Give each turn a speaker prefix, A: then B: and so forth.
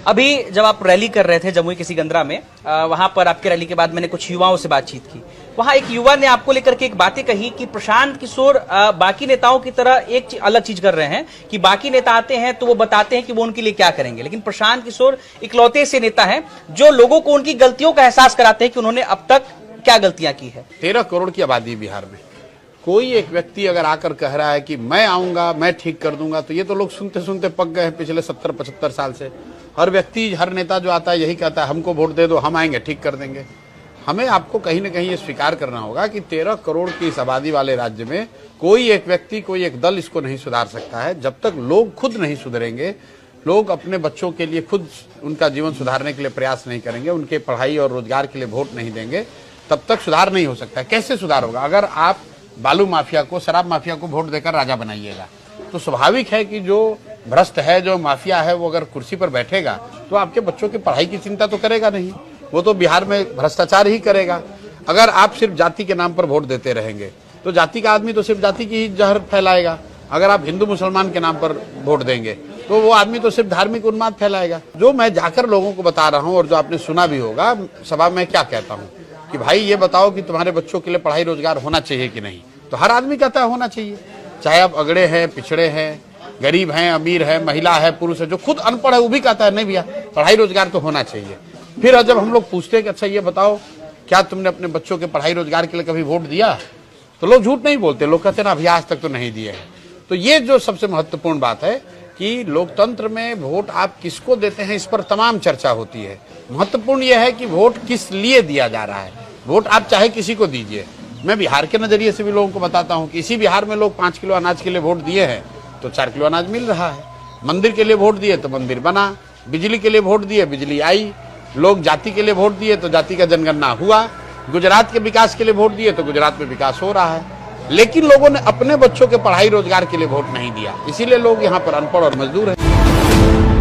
A: अभी जब आप रैली कर रहे थे जमुई के सिकंदरा में, वहां पर आपके रैली के बाद मैंने कुछ युवाओं से बातचीत की। वहां एक युवा ने आपको लेकर के एक बातें कही कि प्रशांत किशोर बाकी नेताओं की तरह एक अलग चीज कर रहे हैं कि बाकी नेता आते हैं तो वो बताते हैं कि वो उनके लिए क्या करेंगे, लेकिन प्रशांत किशोर इकलौते से नेता हैं जो लोगों को उनकी गलतियों का एहसास कराते हैं कि उन्होंने अब तक क्या गलतियां की है।
B: 13 करोड़ की आबादी बिहार में, कोई एक व्यक्ति अगर आकर कह रहा है कि मैं आऊंगा, मैं ठीक कर दूंगा, तो ये तो लोग सुनते सुनते पक गए हैं पिछले 70-75 साल से। हर व्यक्ति, हर नेता जो आता है यही कहता है हमको वोट दे दो, हम आएंगे ठीक कर देंगे। हमें आपको कहीं ना कहीं ये स्वीकार करना होगा कि 13 करोड़ की इस आबादी वाले राज्य में कोई एक व्यक्ति, कोई एक दल इसको नहीं सुधार सकता है। जब तक लोग खुद नहीं सुधरेंगे, लोग अपने बच्चों के लिए खुद उनका जीवन सुधारने के लिए प्रयास नहीं करेंगे, उनके पढ़ाई और रोजगार के लिए वोट नहीं देंगे, तब तक सुधार नहीं हो सकता। कैसे सुधार होगा? अगर आप बालू माफिया को, शराब माफिया को वोट देकर राजा बनाइएगा तो स्वाभाविक है कि जो भ्रष्ट है, जो माफिया है, वो अगर कुर्सी पर बैठेगा तो आपके बच्चों की पढ़ाई की चिंता तो करेगा नहीं, वो तो बिहार में भ्रष्टाचार ही करेगा। अगर आप सिर्फ जाति के नाम पर वोट देते रहेंगे तो जाति का आदमी तो सिर्फ जाति की ही जहर फैलाएगा। अगर आप हिंदू मुसलमान के नाम पर वोट देंगे तो वो आदमी तो सिर्फ धार्मिक उन्माद फैलाएगा। जो मैं जाकर लोगों को बता रहा हूँ और जो आपने सुना भी होगा सभा में, क्या कहता हूँ कि भाई ये बताओ कि तुम्हारे बच्चों के लिए पढ़ाई रोजगार होना चाहिए कि नहीं, तो हर आदमी कहता है होना चाहिए, चाहे आप अगड़े हैं, पिछड़े हैं, गरीब हैं, अमीर है, महिला है, पुरुष है, जो खुद अनपढ़ है वो भी कहता है नहीं भैया पढ़ाई रोजगार तो होना चाहिए। फिर जब हम लोग पूछते हैं कि अच्छा ये बताओ क्या तुमने अपने बच्चों के पढ़ाई रोजगार के लिए कभी वोट दिया, तो लोग झूठ नहीं बोलते, लोग कहते हैं ना अभी आज तक तो नहीं दिए हैं। तो ये जो सबसे महत्वपूर्ण बात है कि लोकतंत्र में वोट आप किसको देते हैं, इस पर तमाम चर्चा होती है। महत्वपूर्ण यह है कि वोट किस लिए दिया जा रहा है। वोट आप चाहे किसी को दीजिए। मैं बिहार के नजरिए से भी लोगों को बताता हूँ कि इसी बिहार में लोग 5 किलो अनाज के लिए वोट दिए हैं तो 4 किलो अनाज मिल रहा है। मंदिर के लिए वोट दिए तो मंदिर बना, बिजली के लिए वोट दिए बिजली आई, लोग जाति के लिए वोट दिए तो जाति का जनगणना हुआ, गुजरात के विकास के लिए वोट दिए तो गुजरात में विकास हो रहा है। लेकिन लोगों ने अपने बच्चों के पढ़ाई रोजगार के लिए वोट नहीं दिया, इसीलिए लोग यहाँ पर अनपढ़ और मजदूर हैं।